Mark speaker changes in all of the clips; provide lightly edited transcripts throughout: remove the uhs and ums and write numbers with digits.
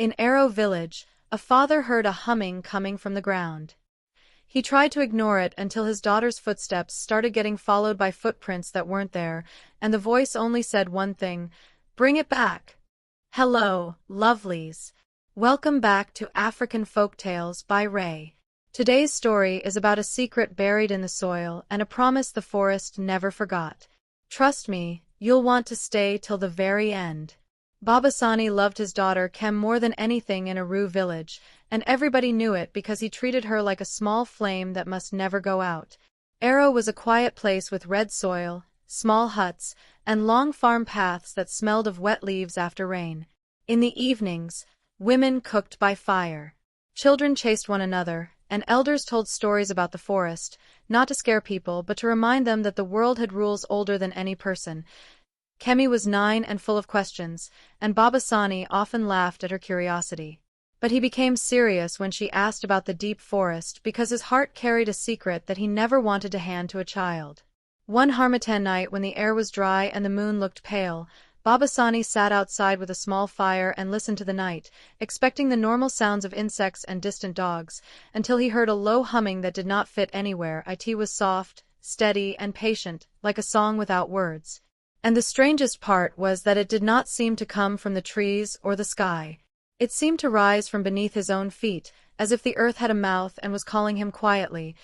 Speaker 1: In Arrow Village, a father heard a humming coming from the ground. He tried to ignore it until his daughter's footsteps started getting followed by footprints that weren't there, and the voice only said one thing, "Bring it back." Hello, lovelies. Welcome back to African Folktales by Ray. Today's story is about a secret buried in the soil and a promise the forest never forgot. Trust me, you'll want to stay till the very end. Babasani loved his daughter Kem more than anything in Aru village, and everybody knew it because he treated her like a small flame that must never go out. Arrow was a quiet place with red soil, small huts, and long farm paths that smelled of wet leaves after rain. In the evenings, women cooked by fire. Children chased one another, and elders told stories about the forest, not to scare people but to remind them that the world had rules older than any person. Kemi was 9 and full of questions, and Babasani often laughed at her curiosity. But he became serious when she asked about the deep forest because his heart carried a secret that he never wanted to hand to a child. One Harmattan night when the air was dry and the moon looked pale, Babasani sat outside with a small fire and listened to the night, expecting the normal sounds of insects and distant dogs, until he heard a low humming that did not fit anywhere. It was soft, steady, and patient, like a song without words. And the strangest part was that it did not seem to come from the trees or the sky. It seemed to rise from beneath his own feet, as if the earth had a mouth and was calling him quietly.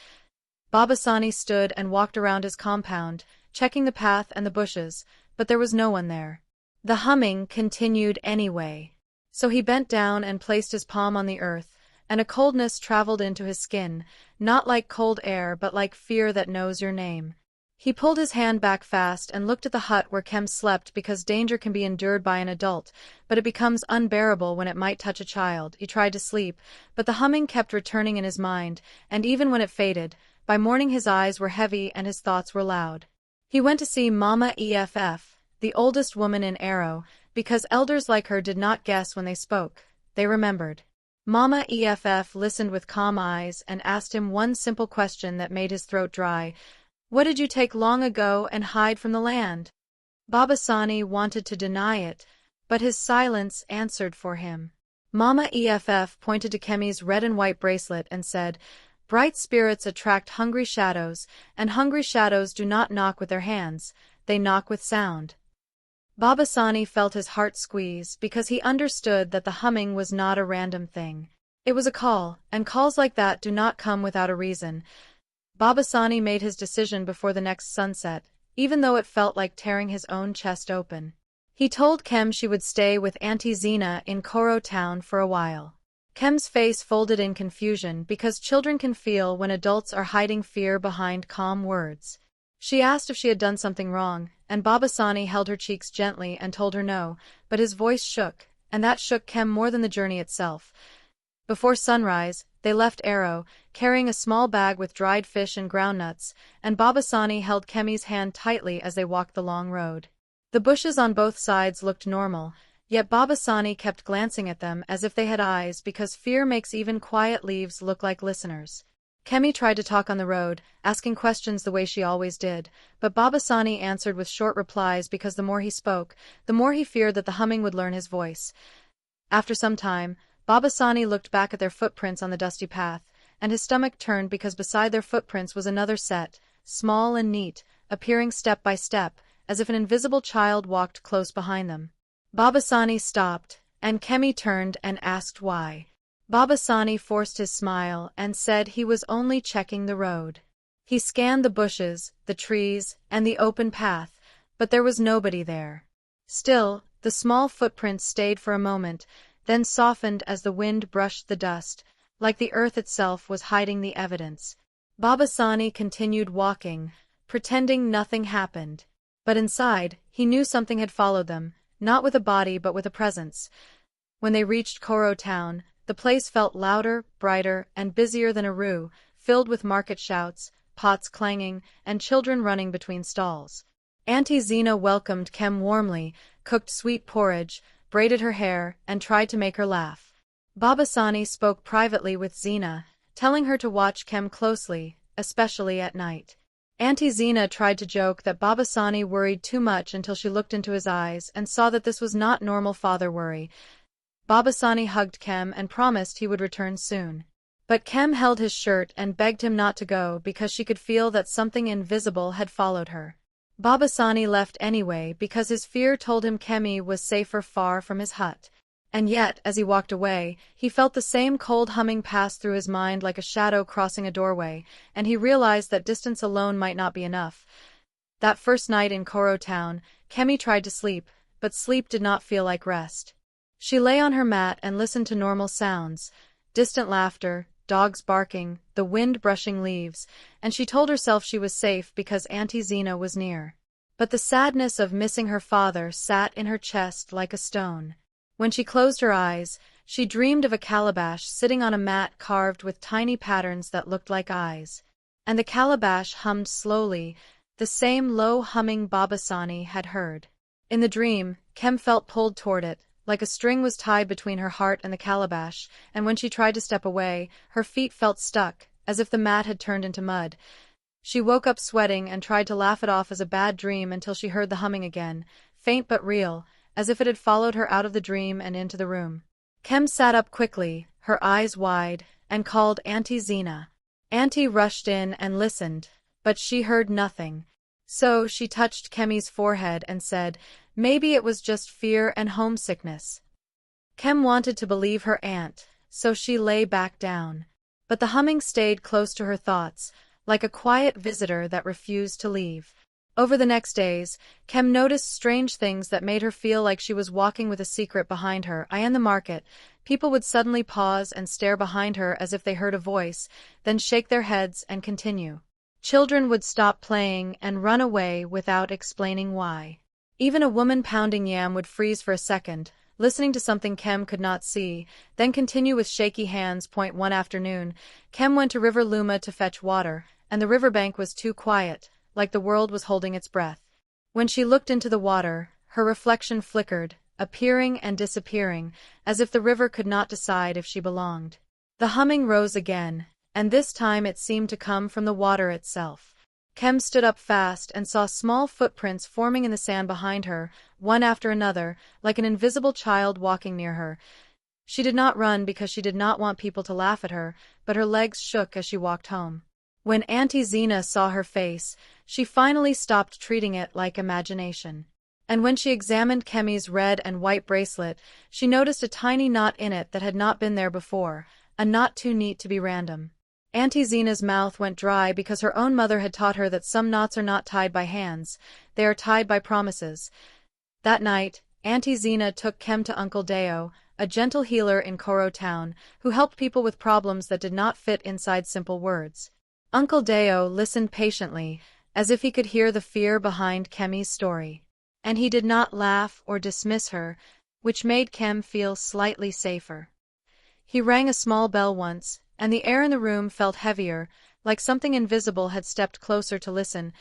Speaker 1: Babasani stood and walked around his compound, checking the path and the bushes, but there was no one there. The humming continued anyway. So he bent down and placed his palm on the earth, and a coldness traveled into his skin, not like cold air but like fear that knows your name. He pulled his hand back fast and looked at the hut where Kem slept because danger can be endured by an adult, but it becomes unbearable when it might touch a child. He tried to sleep, but the humming kept returning in his mind, and even when it faded, by morning his eyes were heavy and his thoughts were loud. He went to see Mama EFF, the oldest woman in Arrow, because elders like her did not guess when they spoke, they remembered. Mama EFF listened with calm eyes and asked him one simple question that made his throat dry. "What did you take long ago and hide from the land?" Babasani wanted to deny it, but his silence answered for him. Mama EFF pointed to Kemi's red and white bracelet and said, "Bright spirits attract hungry shadows, and hungry shadows do not knock with their hands, they knock with sound." Babasani felt his heart squeeze because he understood that the humming was not a random thing. It was a call, and calls like that do not come without a reason. Babasani made his decision before the next sunset, even though it felt like tearing his own chest open. He told Kem she would stay with Auntie Zena in Koro town for a while. Kem's face folded in confusion because children can feel when adults are hiding fear behind calm words. She asked if she had done something wrong, and Babasani held her cheeks gently and told her no, but his voice shook, and that shook Kem more than the journey itself. Before sunrise, they left Arrow, carrying a small bag with dried fish and groundnuts, and Babasani held Kemi's hand tightly as they walked the long road. The bushes on both sides looked normal, yet Babasani kept glancing at them as if they had eyes because fear makes even quiet leaves look like listeners. Kemi tried to talk on the road, asking questions the way she always did, but Babasani answered with short replies because the more he spoke, the more he feared that the humming would learn his voice. After some time, Babasani looked back at their footprints on the dusty path, and his stomach turned because beside their footprints was another set, small and neat, appearing step by step, as if an invisible child walked close behind them. Babasani stopped, and Kemi turned and asked why. Babasani forced his smile and said he was only checking the road. He scanned the bushes, the trees, and the open path, but there was nobody there. Still, the small footprints stayed for a moment, then softened as the wind brushed the dust, like the earth itself was hiding the evidence. Babasani continued walking, pretending nothing happened. But inside, he knew something had followed them, not with a body but with a presence. When they reached Koro town, the place felt louder, brighter, and busier than Aru, filled with market shouts, pots clanging, and children running between stalls. Auntie Zena welcomed Kem warmly, cooked sweet porridge, braided her hair, and tried to make her laugh. Babasani spoke privately with Zena, telling her to watch Kem closely, especially at night. Auntie Zena tried to joke that Babasani worried too much until she looked into his eyes and saw that this was not normal father worry. Babasani hugged Kem and promised he would return soon. But Kem held his shirt and begged him not to go because she could feel that something invisible had followed her. Babasani left anyway because his fear told him Kemi was safer far from his hut. And yet, as he walked away, he felt the same cold humming pass through his mind like a shadow crossing a doorway, and he realized that distance alone might not be enough. That first night in Koro town, Kemi tried to sleep, but sleep did not feel like rest. She lay on her mat and listened to normal sounds, distant laughter, dogs barking, the wind brushing leaves, and she told herself she was safe because Auntie Zena was near. But the sadness of missing her father sat in her chest like a stone. When she closed her eyes, she dreamed of a calabash sitting on a mat carved with tiny patterns that looked like eyes. And the calabash hummed slowly, the same low humming Babasani had heard. In the dream, Kem felt pulled toward it, like a string was tied between her heart and the calabash, and when she tried to step away, her feet felt stuck, as if the mat had turned into mud. She woke up sweating and tried to laugh it off as a bad dream until she heard the humming again, faint but real, as if it had followed her out of the dream and into the room. Kem sat up quickly, her eyes wide, and called Auntie Zena. Auntie rushed in and listened, but she heard nothing. So she touched Kemi's forehead and said, "Maybe it was just fear and homesickness." Kem wanted to believe her aunt, so she lay back down. But the humming stayed close to her thoughts, like a quiet visitor that refused to leave. Over the next days, Kem noticed strange things that made her feel like she was walking with a secret behind her. In the market, people would suddenly pause and stare behind her as if they heard a voice, then shake their heads and continue. Children would stop playing and run away without explaining why. Even a woman pounding yam would freeze for a second, listening to something Kem could not see, then continue with shaky hands. One afternoon, Kem went to River Luma to fetch water, and the riverbank was too quiet, like the world was holding its breath. When she looked into the water, her reflection flickered, appearing and disappearing, as if the river could not decide if she belonged. The humming rose again, and this time it seemed to come from the water itself. Kem stood up fast and saw small footprints forming in the sand behind her, one after another, like an invisible child walking near her. She did not run because she did not want people to laugh at her, but her legs shook as she walked home. When Auntie Zena saw her face, she finally stopped treating it like imagination. And when she examined Kemi's red and white bracelet, she noticed a tiny knot in it that had not been there before, a knot too neat to be random. Auntie Zena's mouth went dry because her own mother had taught her that some knots are not tied by hands, they are tied by promises. That night, Auntie Zena took Kem to Uncle Deo, a gentle healer in Koro town, who helped people with problems that did not fit inside simple words. Uncle Deo listened patiently, as if he could hear the fear behind Kemi's story. And he did not laugh or dismiss her, which made Kem feel slightly safer. He rang a small bell once, and the air in the room felt heavier, like something invisible had stepped closer to listen.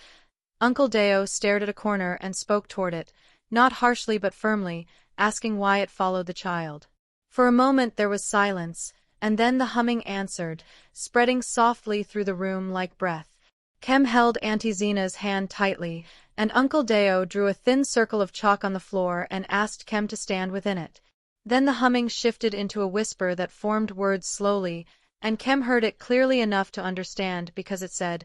Speaker 1: Uncle Deo stared at a corner and spoke toward it, not harshly but firmly, asking why it followed the child. For a moment there was silence, and then the humming answered, spreading softly through the room like breath. Kem held Auntie Zena's hand tightly, and Uncle Deo drew a thin circle of chalk on the floor and asked Kem to stand within it. Then the humming shifted into a whisper that formed words slowly, and Kem heard it clearly enough to understand because it said,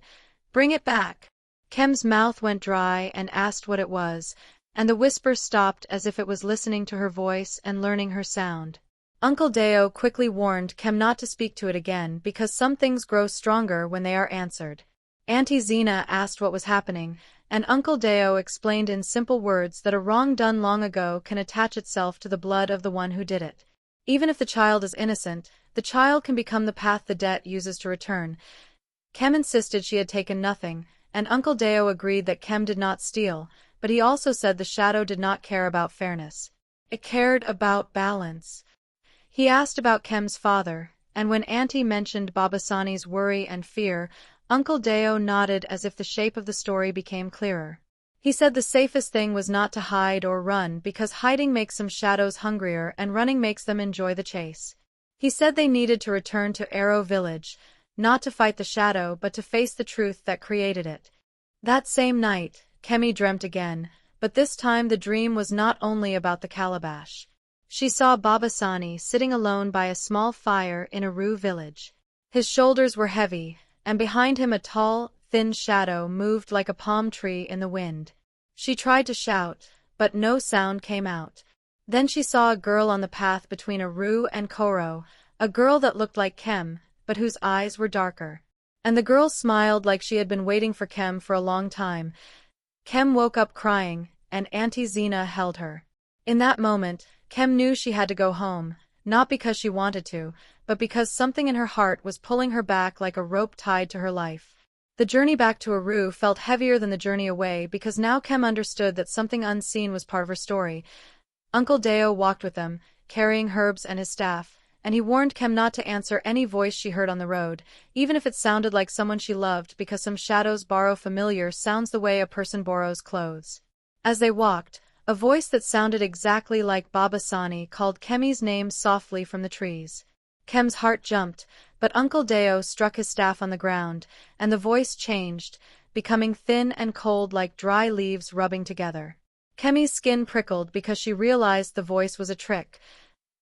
Speaker 1: "Bring it back." Kem's mouth went dry and asked what it was, and the whisper stopped as if it was listening to her voice and learning her sound. Uncle Deo quickly warned Kem not to speak to it again because some things grow stronger when they are answered. Auntie Zena asked what was happening, and Uncle Deo explained in simple words that a wrong done long ago can attach itself to the blood of the one who did it. Even if the child is innocent, the child can become the path the debt uses to return. Kem insisted she had taken nothing, and Uncle Deo agreed that Kem did not steal, but he also said the shadow did not care about fairness. It cared about balance. He asked about Kem's father, and when Auntie mentioned Babasani's worry and fear, Uncle Deo nodded as if the shape of the story became clearer. He said the safest thing was not to hide or run because hiding makes some shadows hungrier and running makes them enjoy the chase. He said they needed to return to Arrow Village, not to fight the shadow but to face the truth that created it. That same night, Kemi dreamt again, but this time the dream was not only about the calabash. She saw Babasani sitting alone by a small fire in a Rue village. His shoulders were heavy, and behind him a tall, thin shadow moved like a palm tree in the wind. She tried to shout, but no sound came out. Then she saw a girl on the path between a Rue and Koro, a girl that looked like Kem, but whose eyes were darker. And the girl smiled like she had been waiting for Kem for a long time. Kem woke up crying, and Auntie Zena held her. In that moment, Kem knew she had to go home, not because she wanted to, but because something in her heart was pulling her back like a rope tied to her life. The journey back to Aru felt heavier than the journey away because now Kem understood that something unseen was part of her story. Uncle Deo walked with them, carrying herbs and his staff, and he warned Kem not to answer any voice she heard on the road, even if it sounded like someone she loved, because some shadows borrow familiar sounds the way a person borrows clothes. As they walked, a voice that sounded exactly like Babasani called Kemi's name softly from the trees. Kem's heart jumped, but Uncle Deo struck his staff on the ground, and the voice changed, becoming thin and cold like dry leaves rubbing together. Kemi's skin prickled because she realized the voice was a trick.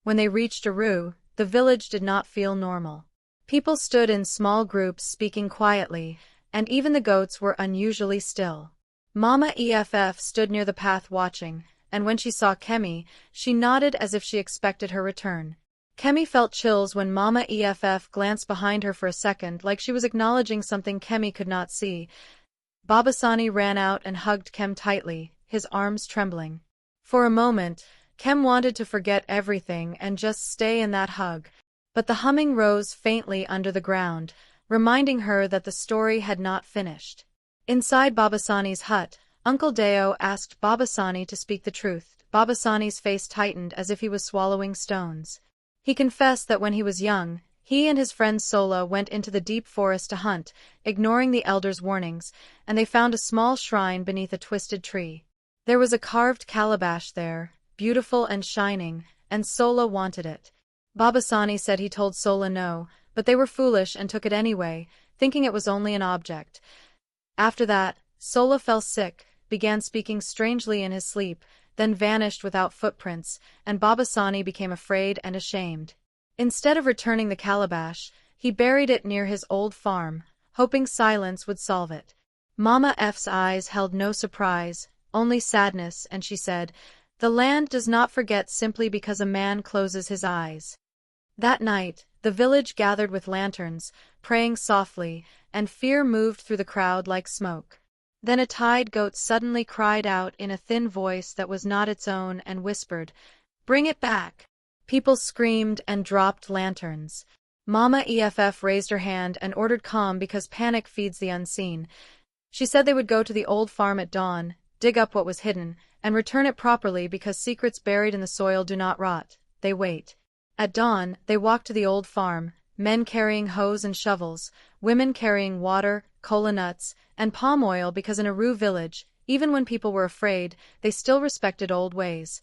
Speaker 1: When they reached Aru, the village did not feel normal. People stood in small groups speaking quietly, and even the goats were unusually still. Mama EFF stood near the path watching, and when she saw Kemi, she nodded as if she expected her return. Kemi felt chills when Mama EFF glanced behind her for a second like she was acknowledging something Kemi could not see. Babasani ran out and hugged Kem tightly, his arms trembling. For a moment, Kem wanted to forget everything and just stay in that hug, but the humming rose faintly under the ground, reminding her that the story had not finished. Inside Babasani's hut, Uncle Deo asked Babasani to speak the truth. Babasani's face tightened as if he was swallowing stones. He confessed that when he was young, he and his friend Sola went into the deep forest to hunt, ignoring the elders' warnings, and they found a small shrine beneath a twisted tree. There was a carved calabash there, beautiful and shining, and Sola wanted it. Babasani said he told Sola no, but they were foolish and took it anyway, thinking it was only an object. After that, Sola fell sick, began speaking strangely in his sleep, then vanished without footprints, and Babasani became afraid and ashamed. Instead of returning the calabash, he buried it near his old farm, hoping silence would solve it. Mama F's eyes held no surprise, only sadness, and she said, "The land does not forget simply because a man closes his eyes." That night, the village gathered with lanterns, praying softly, and fear moved through the crowd like smoke. Then a tied goat suddenly cried out in a thin voice that was not its own and whispered, "Bring it back!" People screamed and dropped lanterns. Mama EFF raised her hand and ordered calm because panic feeds the unseen. She said they would go to the old farm at dawn, dig up what was hidden, and return it properly because secrets buried in the soil do not rot, they wait. At dawn, they walked to the old farm, men carrying hoes and shovels, women carrying water, cola nuts, and palm oil because in a Rue village, even when people were afraid, they still respected old ways.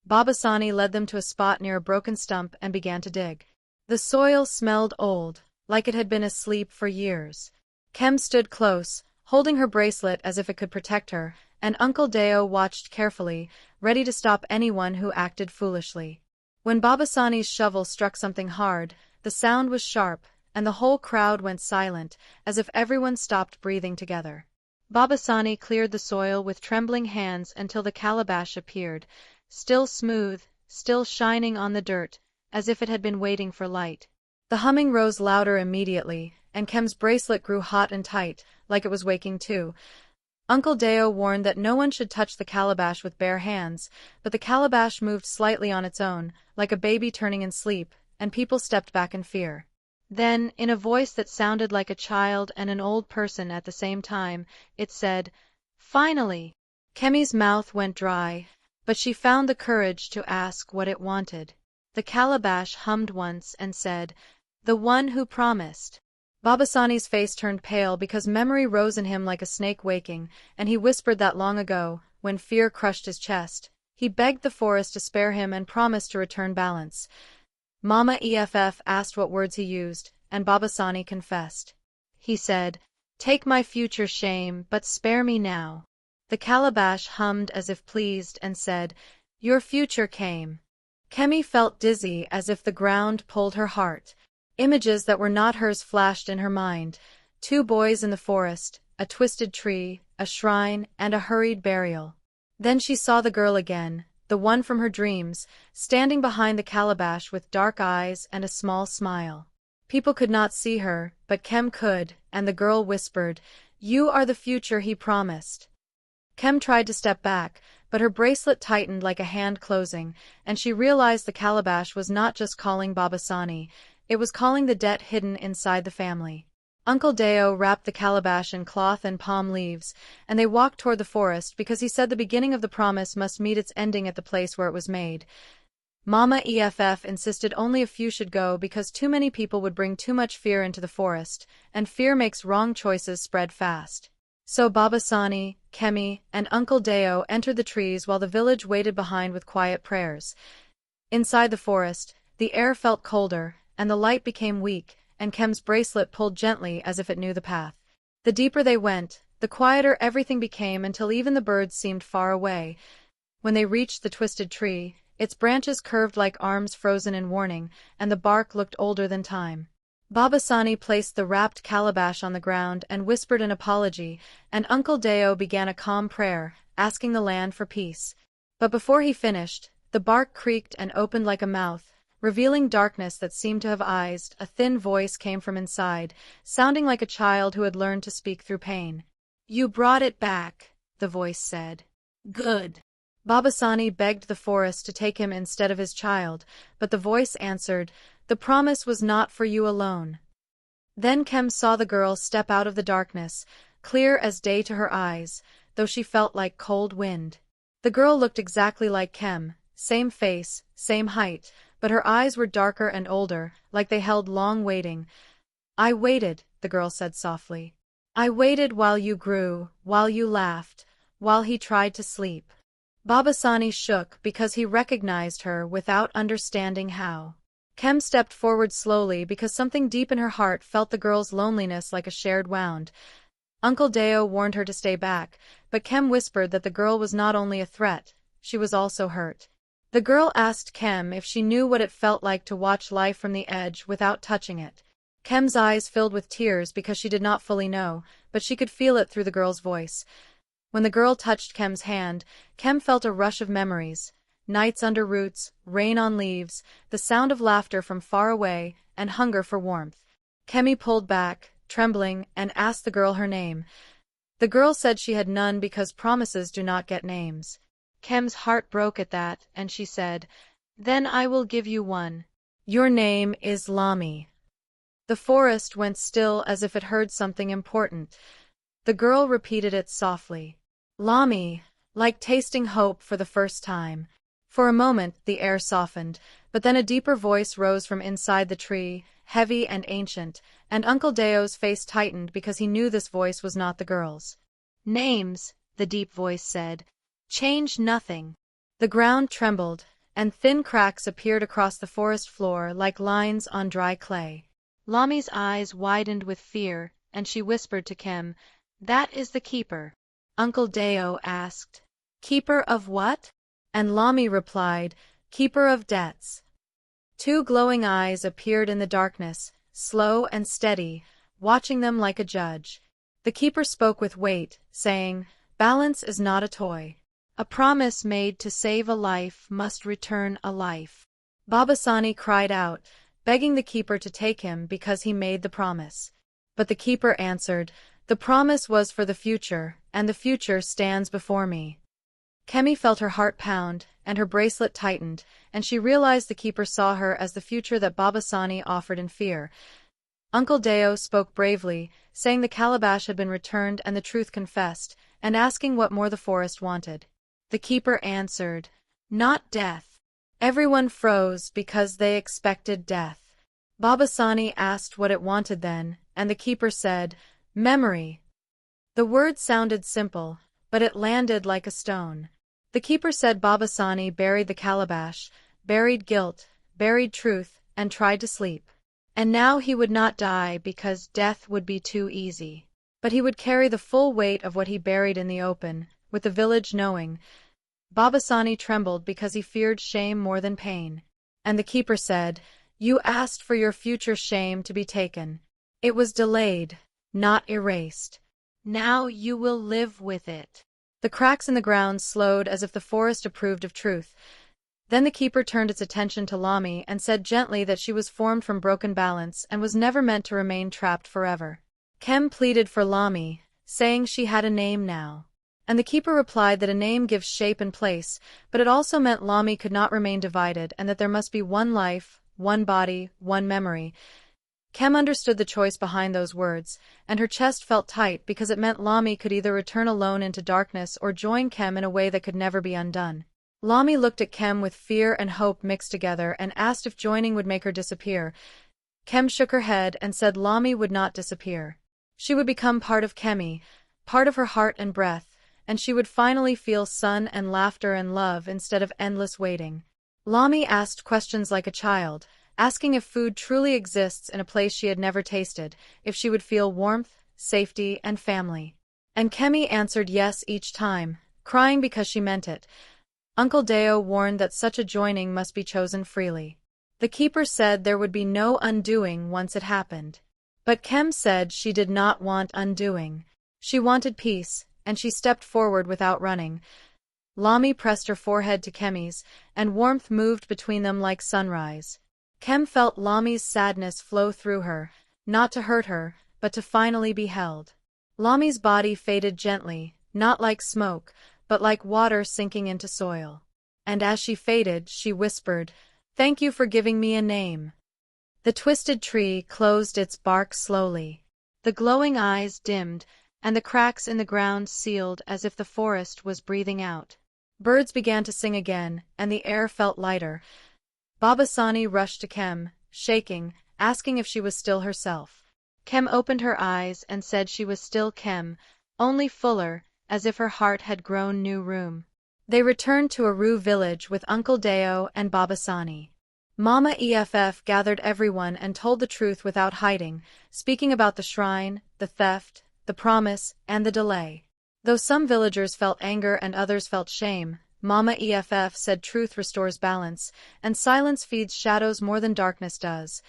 Speaker 1: Babasani led them to a spot near a broken stump and began to dig. The soil smelled old, like it had been asleep for years. Kem stood close, holding her bracelet as if it could protect her, and Uncle Deo watched carefully, ready to stop anyone who acted foolishly. When Babasani's shovel struck something hard, the sound was sharp, and the whole crowd went silent, as if everyone stopped breathing together. Babasani cleared the soil with trembling hands until the calabash appeared, still smooth, still shining on the dirt, as if it had been waiting for light. The humming rose louder immediately, and Kem's bracelet grew hot and tight, like it was waking too. Uncle Deo warned that no one should touch the calabash with bare hands, but the calabash moved slightly on its own, like a baby turning in sleep, and people stepped back in fear. Then, in a voice that sounded like a child and an old person at the same time, it said, "Finally!" Kemi's mouth went dry, but she found the courage to ask what it wanted. The calabash hummed once and said, "The one who promised." Babasani's face turned pale because memory rose in him like a snake waking, and he whispered that long ago, when fear crushed his chest. He begged the forest to spare him and promised to return balance. Mama EFF asked what words he used, and Babasani confessed. He said, "Take my future shame, but spare me now." The calabash hummed as if pleased and said, "Your future came." Kemi felt dizzy as if the ground pulled her heart. Images that were not hers flashed in her mind. 2 boys in the forest, a twisted tree, a shrine, and a hurried burial. Then she saw the girl again, the one from her dreams, standing behind the calabash with dark eyes and a small smile. People could not see her, but Kem could, and the girl whispered, "You are the future he promised." Kem tried to step back, but her bracelet tightened like a hand closing, and she realized the calabash was not just calling Babasani, it was calling the debt hidden inside the family. Uncle Deo wrapped the calabash in cloth and palm leaves, and they walked toward the forest because he said the beginning of the promise must meet its ending at the place where it was made. Mama EFF insisted only a few should go because too many people would bring too much fear into the forest, and fear makes wrong choices spread fast. So Babasani, Kemi, and Uncle Deo entered the trees while the village waited behind with quiet prayers. Inside the forest, the air felt colder, and the light became weak, and Kem's bracelet pulled gently as if it knew the path. The deeper they went, the quieter everything became until even the birds seemed far away. When they reached the twisted tree, its branches curved like arms frozen in warning, and the bark looked older than time. Babasani placed the wrapped calabash on the ground and whispered an apology, and Uncle Deo began a calm prayer, asking the land for peace. But before he finished, the bark creaked and opened like a mouth, revealing darkness that seemed to have eyes. A thin voice came from inside, sounding like a child who had learned to speak through pain. "You brought it back," the voice said. "Good." Babasani begged the forest to take him instead of his child, but the voice answered, "The promise was not for you alone." Then Kem saw the girl step out of the darkness, clear as day to her eyes, though she felt like cold wind. The girl looked exactly like Kem, same face, same height, but her eyes were darker and older, like they held long waiting. "I waited," the girl said softly. "I waited while you grew, while you laughed, while he tried to sleep." Babasani shook because he recognized her without understanding how. Kem stepped forward slowly because something deep in her heart felt the girl's loneliness like a shared wound. Uncle Deo warned her to stay back, but Kem whispered that the girl was not only a threat, she was also hurt. The girl asked Kem if she knew what it felt like to watch life from the edge without touching it. Kem's eyes filled with tears because she did not fully know, but she could feel it through the girl's voice. When the girl touched Kem's hand, Kem felt a rush of memories. Nights under roots, rain on leaves, the sound of laughter from far away, and hunger for warmth. Kemi pulled back, trembling, and asked the girl her name. The girl said she had none because promises do not get names. Kem's heart broke at that, and she said, "Then I will give you one. Your name is Lami." The forest went still as if it heard something important. The girl repeated it softly. "Lami," like tasting hope for the first time. For a moment, the air softened, but then a deeper voice rose from inside the tree, heavy and ancient, and Uncle Deo's face tightened because he knew this voice was not the girl's. "Names," the deep voice said, "change nothing." The ground trembled, and thin cracks appeared across the forest floor like lines on dry clay. Lami's eyes widened with fear, and she whispered to Kem, "That is the keeper." Uncle Deo asked, "Keeper of what?" And Lami replied, "Keeper of debts." 2 glowing eyes appeared in the darkness, slow and steady, watching them like a judge. The keeper spoke with weight, saying, "Balance is not a toy. A promise made to save a life must return a life." Babasani cried out, begging the keeper to take him because he made the promise. But the keeper answered, "The promise was for the future, and the future stands before me." Kemi felt her heart pound, and her bracelet tightened, and she realized the keeper saw her as the future that Babasani offered in fear. Uncle Deo spoke bravely, saying the calabash had been returned and the truth confessed, and asking what more the forest wanted. The keeper answered, "Not death." Everyone froze because they expected death. Babasani asked what it wanted then, and the keeper said, "Memory." The word sounded simple, but it landed like a stone. The keeper said Babasani buried the calabash, buried guilt, buried truth, and tried to sleep. And now he would not die because death would be too easy. But he would carry the full weight of what he buried in the open, with the village knowing. Babasani trembled because he feared shame more than pain. And the keeper said, "You asked for your future shame to be taken. It was delayed, not erased. Now you will live with it." The cracks in the ground slowed as if the forest approved of truth. Then the keeper turned its attention to Lami and said gently that she was formed from broken balance and was never meant to remain trapped forever. Kem pleaded for Lami, saying she had a name now. And the keeper replied that a name gives shape and place, but it also meant Lami could not remain divided and that there must be one life, one body, one memory. Kem understood the choice behind those words, and her chest felt tight because it meant Lami could either return alone into darkness or join Kem in a way that could never be undone. Lami looked at Kem with fear and hope mixed together and asked if joining would make her disappear. Kem shook her head and said Lami would not disappear. She would become part of Kemi, part of her heart and breath, and she would finally feel sun and laughter and love instead of endless waiting. Lami asked questions like a child, asking if food truly exists in a place she had never tasted, if she would feel warmth, safety, and family. And Kemi answered yes each time, crying because she meant it. Uncle Deo warned that such a joining must be chosen freely. The keeper said there would be no undoing once it happened. But Kem said she did not want undoing. She wanted peace, and she stepped forward without running. Lami pressed her forehead to Kemi's, and warmth moved between them like sunrise. Kem felt Lami's sadness flow through her, not to hurt her, but to finally be held. Lami's body faded gently, not like smoke, but like water sinking into soil. And as she faded, she whispered, "Thank you for giving me a name." The twisted tree closed its bark slowly. The glowing eyes dimmed, and the cracks in the ground sealed as if the forest was breathing out. Birds began to sing again, and the air felt lighter. Babasani rushed to Kem, shaking, asking if she was still herself. Kem opened her eyes and said she was still Kem, only fuller, as if her heart had grown new room. They returned to Aru village with Uncle Deo and Babasani. Mama EFF gathered everyone and told the truth without hiding, speaking about the shrine, the theft, the promise, and the delay. Though some villagers felt anger and others felt shame, Mama EFF said truth restores balance, and silence feeds shadows more than darkness does.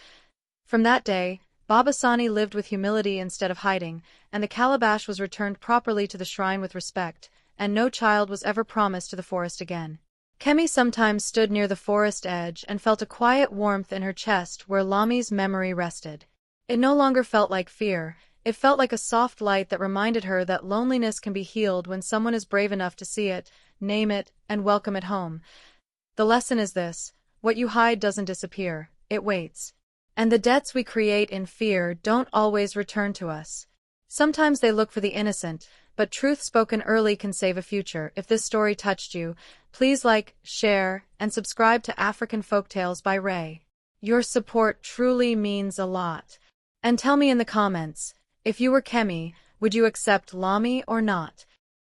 Speaker 1: From that day, Babasani lived with humility instead of hiding, and the calabash was returned properly to the shrine with respect, and no child was ever promised to the forest again. Kemi sometimes stood near the forest edge and felt a quiet warmth in her chest where Lami's memory rested. It no longer felt like fear. It felt like a soft light that reminded her that loneliness can be healed when someone is brave enough to see it, name it, and welcome it home. The lesson is this: what you hide doesn't disappear, it waits. And the debts we create in fear don't always return to us. Sometimes they look for the innocent, but truth spoken early can save a future. If this story touched you, please like, share, and subscribe to African Folktales by Ray. Your support truly means a lot. And tell me in the comments, if you were Kemi, would you accept Lami or not?